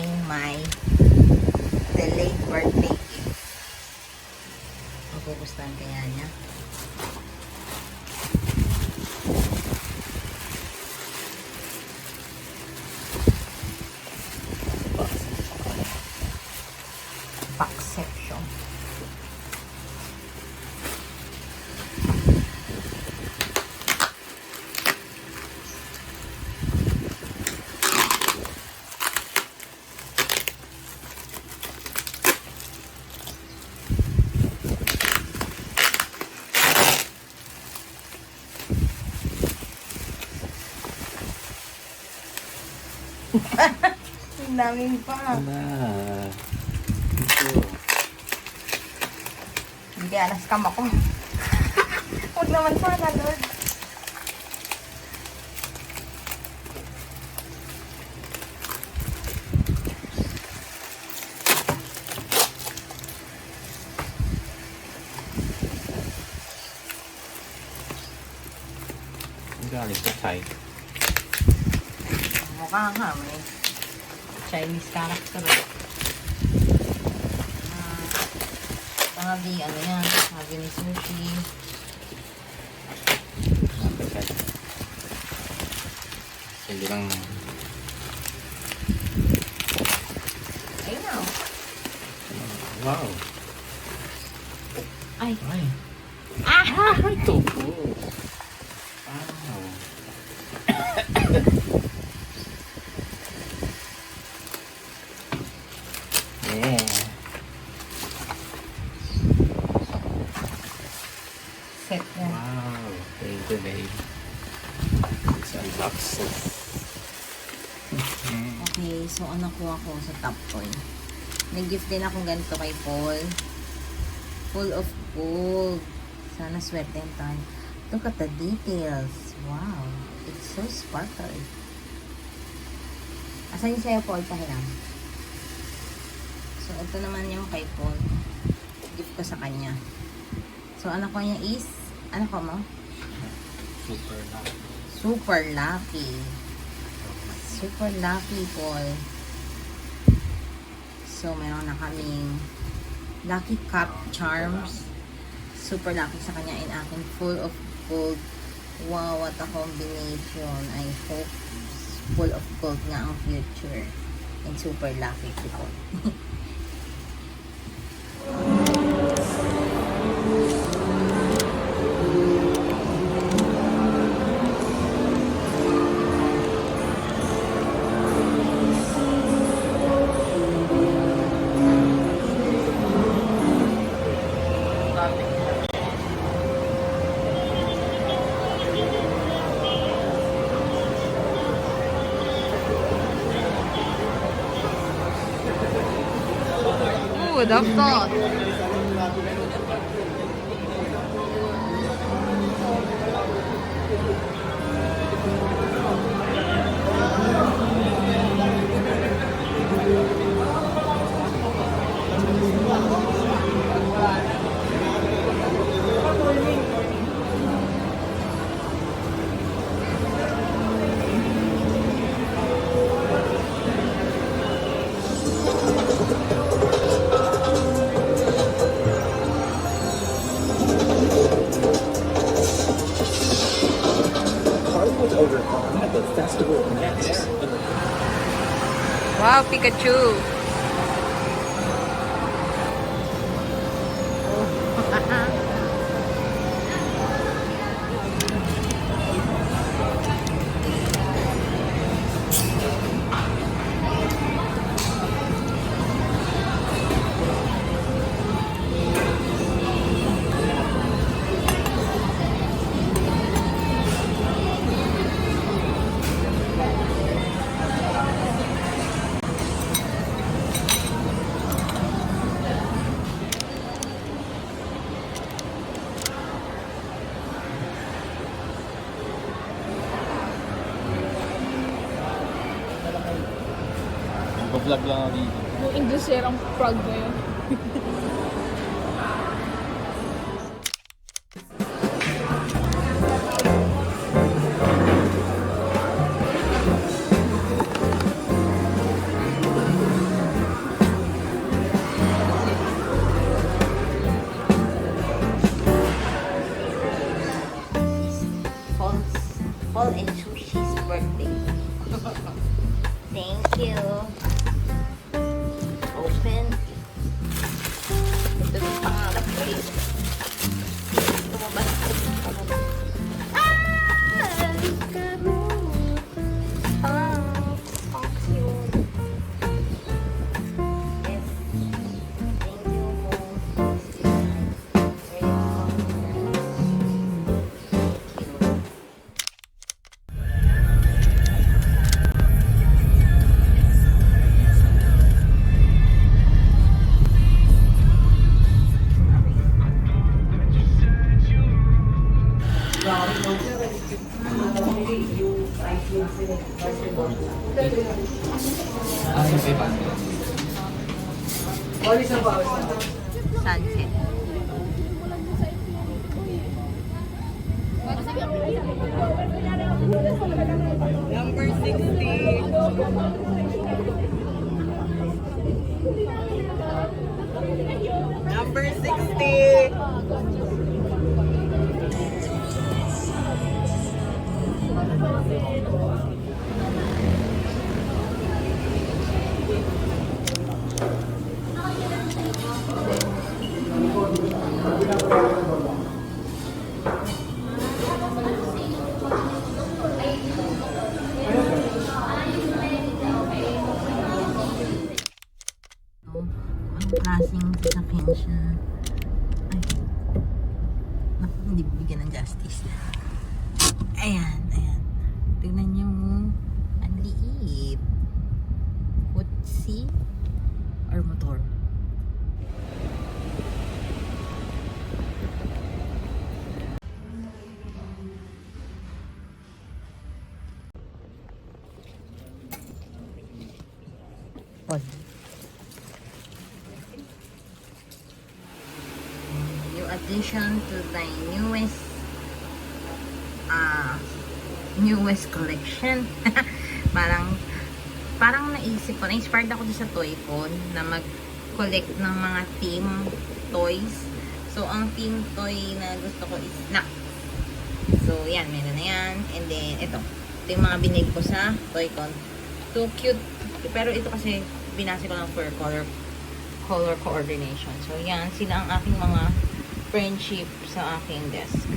aking my delayed birthday gift. Magugustuhan kaya niya. Pack section. Ang daming pa. Ito. Hindi, alas kam ako. Huwag naman sana, Lord. Ang galing sa Thai. Mukha nga, may Chinese character. Sabi, ano yan, sabi ni Sushi. Hindi lang. Ayun na. Wow. Ay. Ay. Ah! Ito po. Wow. Yeah. Set na. Wow. Thank you, babe. Let's unbox it. Okay, so ano ko ako sa top toy. Nag-gift din akong ganito kay Paul. Full of gold. Sana swerte tayo. Look at the details. Wow. It's so sparkly. Asan yung sa'yo, Paul? Pahiram. So, ito naman yung kay Paul. Gift ko sa kanya. So, anak ko niya is, ano ko mo? Super lucky. Super lucky. Super lucky, Paul. So, meron na kaming Lucky Cup Charms. Super lucky sa kanya and akin full of gold. Wow, what a combination. I hope full of gold nga ang future. And super lucky si Paul. Ooh, dapat. Was overcome at the festival next. Wow, Pikachu. Nagpa-vlog lang ako dito. Yung inducer ang frog na yun. Sunset. Number 60. Number 60. Ang klaseng sasakyan siya. Ay. Naku, hindi bibigyan ng justice. Ayan, ayan. Tignan niyo. Ang liit. Kutsi or motor? Pause. New addition to the newest collection. parang naisip ko, na-inspired ako din sa toy phone na mag-collect ng mga theme toys. So, ang theme toy na gusto ko is snack. So, yan, meron na yan. And then, ito yung mga binig ko sa toy con. So, cute. Pero ito kasi, binasi ko lang for color coordination. So, yan, sila ang aking mga friendship sa aking desk.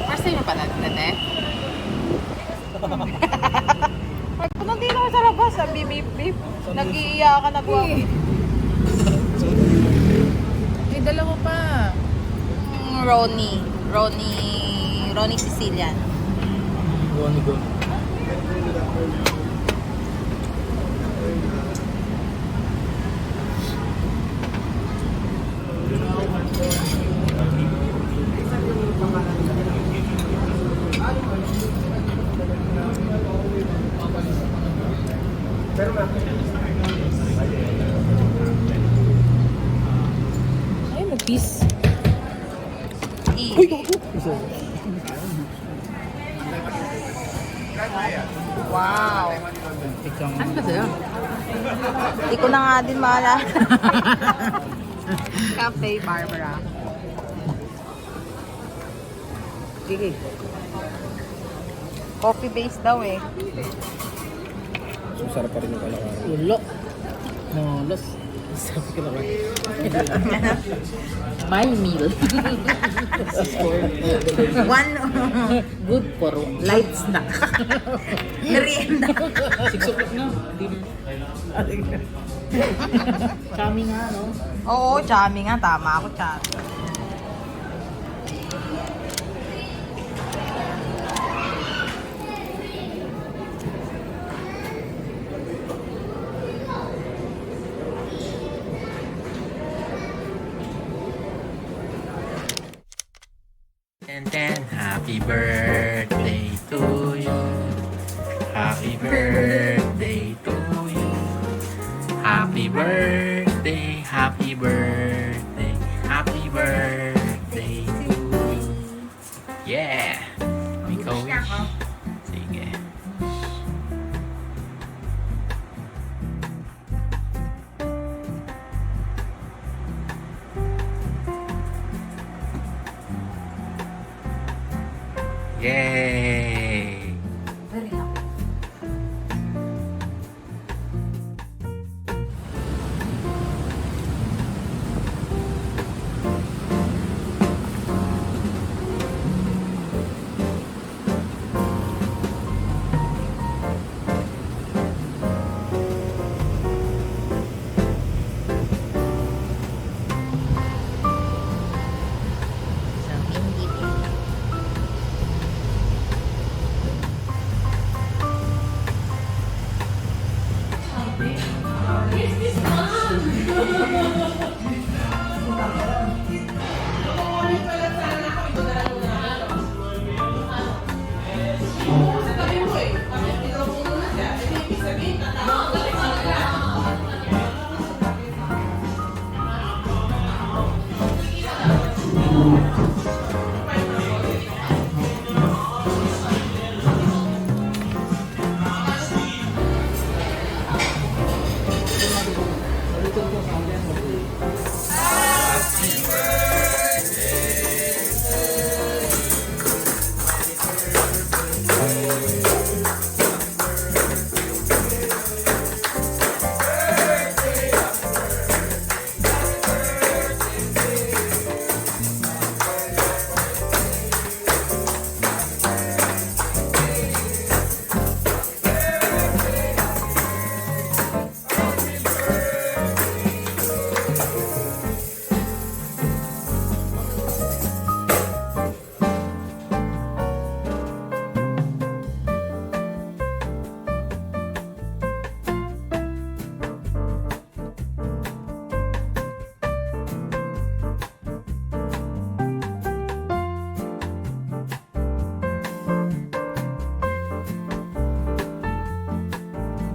First time mo pa natin, Ay, kung nandito ako sa labas, sabi beep. Nag-iiyakan, nagwagi. May dalawa pa. Ronnie Sicilian. Go. Ay, mag-peace. Wow. Ano ba sa'yo? Hindi ko na nga din maalala. Cafe Barbara. Sige. Coffee base daw eh. Sarap pa rin yung kalakaran. Ulo. Molos. Sarap ka naman. My meal. One Good for light snack. merienda. 6 o'clock na. Dinner. Chami nga, no? Oo, chami nga. Tama ako, chami. And happy birthday to you. Happy birthday to you. Happy birthday, happy birthday, happy birthday to you. Yeah! Ikaw wish. Sige. Yay! Very happy. So, hindi po Wow.